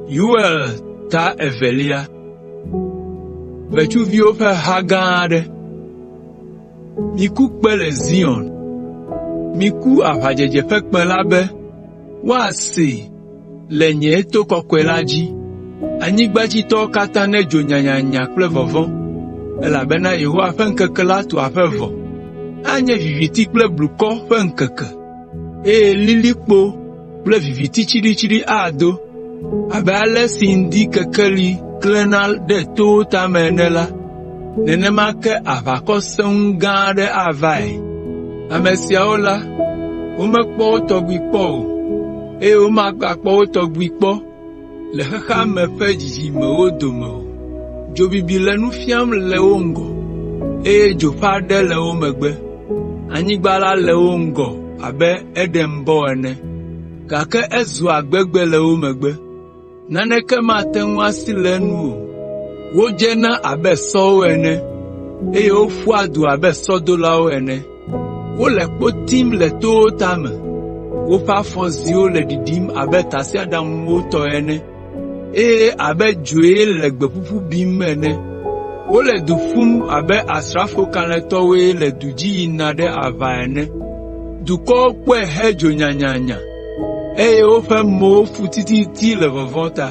Yoel ta evelia. Vetuvio ƒe ha gã aɖe. Miku kpe le Zion. Miku aʋadzedze ƒe kpẽ la be woasee le nye to kɔkɔe la dzi. Anyigbadzitɔwo katã nedzo nyanyanya kple vɔvɔ̃, elabena Yehowa ƒe ŋkeke la tu aƒe vɔ. Anye viviti kple blukɔ ƒe ŋkeke, eye lilikpo kple viviti tsiɖitsiɖi ado, abe ale si ŋdi kekeli klẽna ɖe towo tame ene la, nenema ke aʋakɔ sẽŋu gã aɖe avae. Ame siawo la, womekpɔ wo tɔgbi kpɔ o, eye womagakpɔ wo tɔgbi kpɔ le xexea me ƒe dzidzimewo dome o. Dzobibi le nu fiam le wo ŋgɔ, eye dzo ƒe aɖe le wo megbe. Anyigba la le wo ŋgɔ abe Edenbɔ ene, gake ezua gbegbe le wo megbe. Naneke mate ŋu asi le enu o. Wodzena abe sɔwo ene, eye woƒua du abe sɔdolawo ene. Wole kpo tim le towo tame. Woƒe afɔziwo le ɖiɖim abe tasiaɖamwo tɔ ene, eye abe dzoe le gbeƒuƒu bim ene. Wole du ƒum abe asrafo kalẽtɔwoe le du dzi yina ɖe aʋa ene. Dukɔwo kpɔe hedzo nyanyanya, eye woƒe mowo fu tititi le vɔvɔ̃ ta.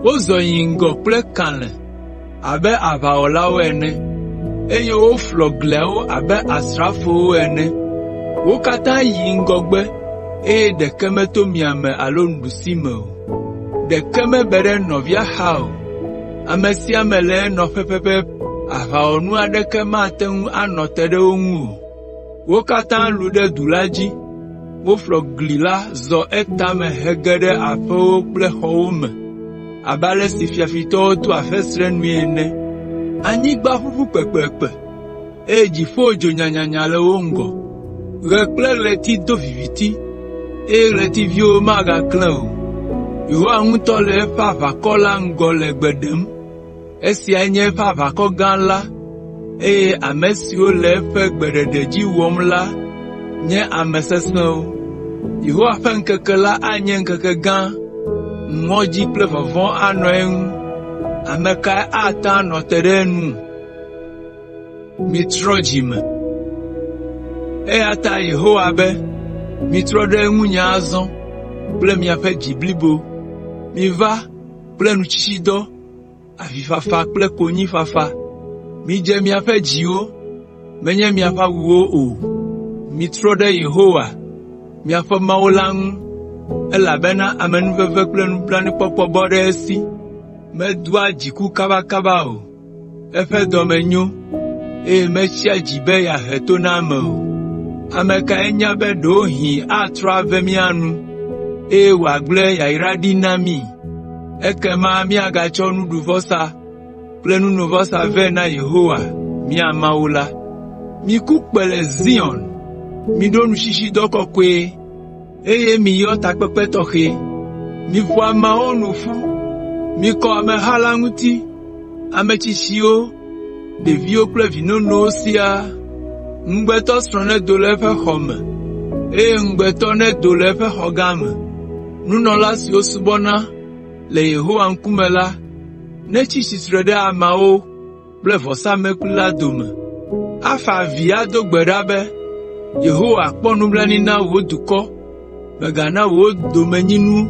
Wozɔ yi ŋgɔ kple kalẽ abe aʋawɔlawo ene, eye woflɔ gliawo abe asrafowo ene. Wo katã yi ŋgɔgbe, eye ɖeke meto miame alo nuɖusime o. Ɖeke mebe ɖe nɔvia xa o. Ame sia ame le enɔƒe pɛpɛ, aʋawɔnu aɖeke mate ŋu anɔ te ɖe wo ŋu o. Wo katã lu ɖe du la dzi. Woflɔ gli la zɔ etame hege ɖe aƒewo kple xɔwo me, abe ale si fiafitɔwo to afesrenui ene. Anyigba ƒuƒu kpekpekpe, eye dziƒo dzo nyanyanya le wo ŋgɔ. Ɣe kple ɣleti do viviti, eye ɣletiviwo magaklẽ o. Yehowa ŋutɔ le eƒe aʋakɔ la ŋgɔ le gbe ɖem. Esia nye eƒe aʋakɔ gã la, eye ame siwo le eƒe gbeɖeɖe dzi wɔm la nye ame sesẽwo. Yehowa ƒe ŋkeke la anye ŋkeke gã, ŋɔdzi kple vɔvɔ̃ anɔ eŋu. Ame kae ate anɔ te ɖe enu? Mitrɔ dzime. Eya ta Yehowa be, mitrɔ ɖe ŋunye azɔ kple miaƒe dzi blibo. Miva kple nutsitsidɔ, avifafa kple konyifafa. Midze miaƒe dziwo, menye miaƒe awuwo o. Mitrɔ ɖe Yehowa, miaƒe Mawu la ŋu, elabena amenuveve kple nublanuikpɔkpɔ bɔ ɖe esi. Medoa dziku kabakaba o. Eƒe dɔme nyo, eye metsia dzi be yeahe to na ame o. Ame kae nya be ɖohĩ atrɔ ave mía nu, eye wòagblẽ yayra ɖi na mí? Ekema míagatsɔ nuɖuvɔsa kple nunovɔsa vɛ na Yehowa, mía Mawu la. Miku kpe le Zion, miɖo nutsitsidɔ kɔkɔe, eye miyɔ takpekpe tɔxɛ. Miƒo ameawo nu ƒu, mikɔ ameha la ŋuti, ame tsitsiwo, ɖeviwo kple vinonowo siaa. Ŋugbetɔ srɔ̃ nedo le eƒe xɔ me, eye ŋugbetɔ nedo le eƒe xɔ gã me. Nunɔla siwo subɔna le Yehowa ŋkume la, netsi tsitre ɖe ameawo kple vɔsamlekpui la dome. Afa avi ado gbe ɖa be, Yehowa kpɔ nublanui na wò dukɔ, megana wò domenyinu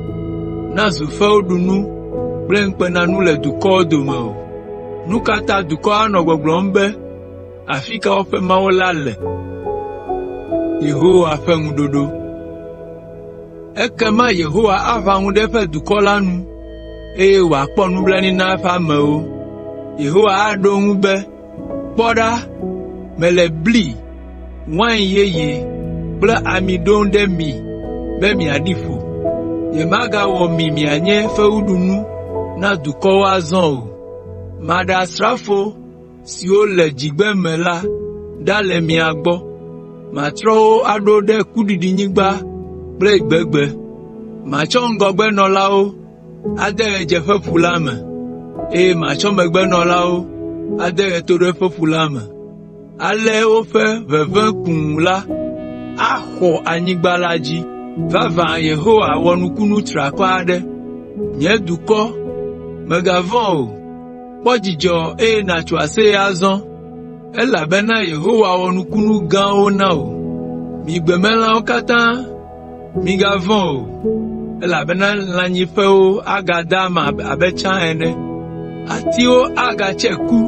nazu fewuɖunu kple ŋukpenanu le dukɔwo dome o. Nu ka ta dukɔ anɔ gbɔgblɔm be, afi ka woƒe Mawu la le? Yehowa ƒe ŋuɖoɖo. Ekema Yehowa aʋã ŋu ɖe eƒe dukɔ la nu, eye wòakpɔ nublanui na eƒe amewo. Yehowa aɖo ŋu be, kpɔ ɖa, mele bli, wain yeye kple ami ɖom ɖe mi be miaɖi ƒo. Nyemagawɔ mi mianye fewuɖunu na dukɔwo azɔ o. Maɖe asrafo siwo le dzigbeme la ɖa le mia gbɔ. Matrɔ wo aɖo ɖe kuɖiɖinyigba kple gbegbe. Matsɔ ŋgɔgbenɔlawo ade ɣedzeƒeƒu la me, eye matsɔ megbenɔlawo ade ɣetoɖoƒeƒu la me. Ale woƒe ʋeʋẽ kũu la axɔ anyigba la dzi. Vavã Yehowa wɔ nukunu triakɔ aɖe. nye dukɔ, mègavɔ̃ o, kpɔ dzidzɔ eye nàtso aseye azɔ, elabena Yehowa wɔ nukunu gãwo na wò. Mi gbemelãwo katã, migavɔ̃ o, elabena lãnyiƒewo agada ama abe tsã ene. Atiwo agatse ku,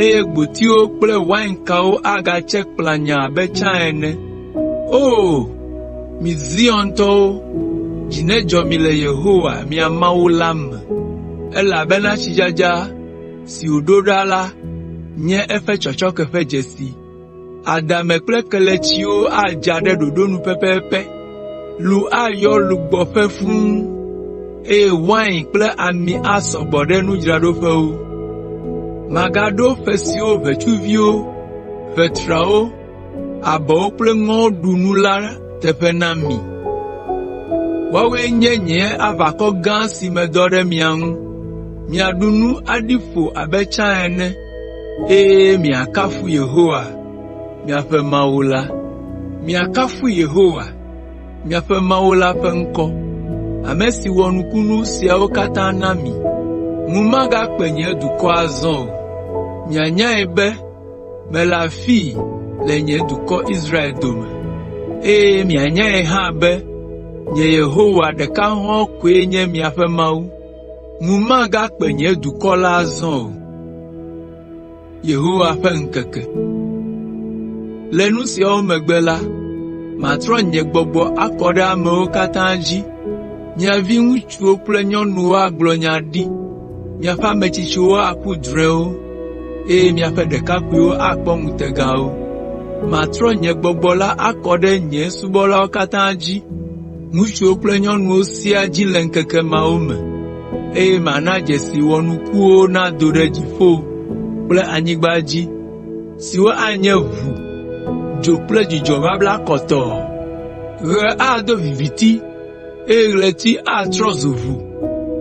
eye gbotiwo kple wainkawo agatse kplanya abe tsã ene. O, mi Ziontɔwo, dzi nedzɔ mi le Yehowa mia Mawu la me, elabena tsidzadza si wòɖo ɖa la nye eƒe tsɔtsɔke ƒe dzesi. Adame kple keletsiwo adza ɖe ɖoɖonu pɛpɛpɛ, lu ayɔ lugbɔƒe fũu, eye wain kple ami asɔgbɔ ɖe nudzraɖoƒewo. Magaɖo ƒe siwo ʋetsuviwo, ʋetrawo, abɔwo kple ŋɔwo ɖu nu la teƒe na mi. Woawoe nye nye aʋakɔ gã si medɔ ɖe mia ŋu. Miaɖu nu aɖi ƒo abe tsã ene, eye miakafu Yehowa, miaƒe Mawu la. Miakafu Yehowa, miaƒe Mawu la ƒe ŋkɔ, ame si wɔ nukunu siawo katã na mi. Ŋu magakpe nye dukɔ azɔ o. Mianyae be mele afii le nye dukɔ Israel dome, eye mianyae hã be nye Yehowa ɖeka hɔ̃ koe nye miaƒe Mawu. Ŋu magakpe nye dukɔ la azɔ o. Yehowa ƒe ŋkeke. Le nu siawo megbe la, matrɔ nye gbɔgbɔ akɔ ɖe amewo katã dzi. Mia viŋutsuwo kple nyɔnuwo agblɔ nya ɖi, miaƒe ametsitsiwo aku drɔ̃ewo, eye miaƒe ɖekakpuiwo akpɔ ŋutegawo. Matrɔ nye gbɔgbɔ la akɔ ɖe nye subɔlawo katã dzi, ŋutsuwo kple nyɔnuwo siaa dzi le ŋkeke mawo me, eye mana dzesi wɔnukuwo nado ɖe dziƒo kple anyigba dzi, siwo anye ʋu, dzo kple dzudzɔ babla kɔtɔɔ. Ɣe ado viviti, eye ɣleti atrɔ zu ʋu,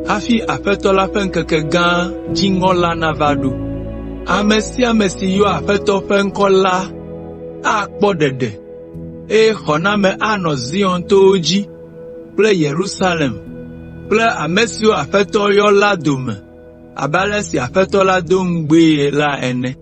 hafi Aƒetɔ la ƒe ŋkeke gã dziŋɔ la nava ɖo. Ame sia ame si yɔ Aƒetɔ ƒe ŋkɔ la akpɔ ɖeɖe, eye xɔname anɔ Zion towo dzi kple Yerusalem, kple ame siwo Aƒetɔ yɔ la dome, abe ale si Aƒetɔ la do ŋugbee la ene.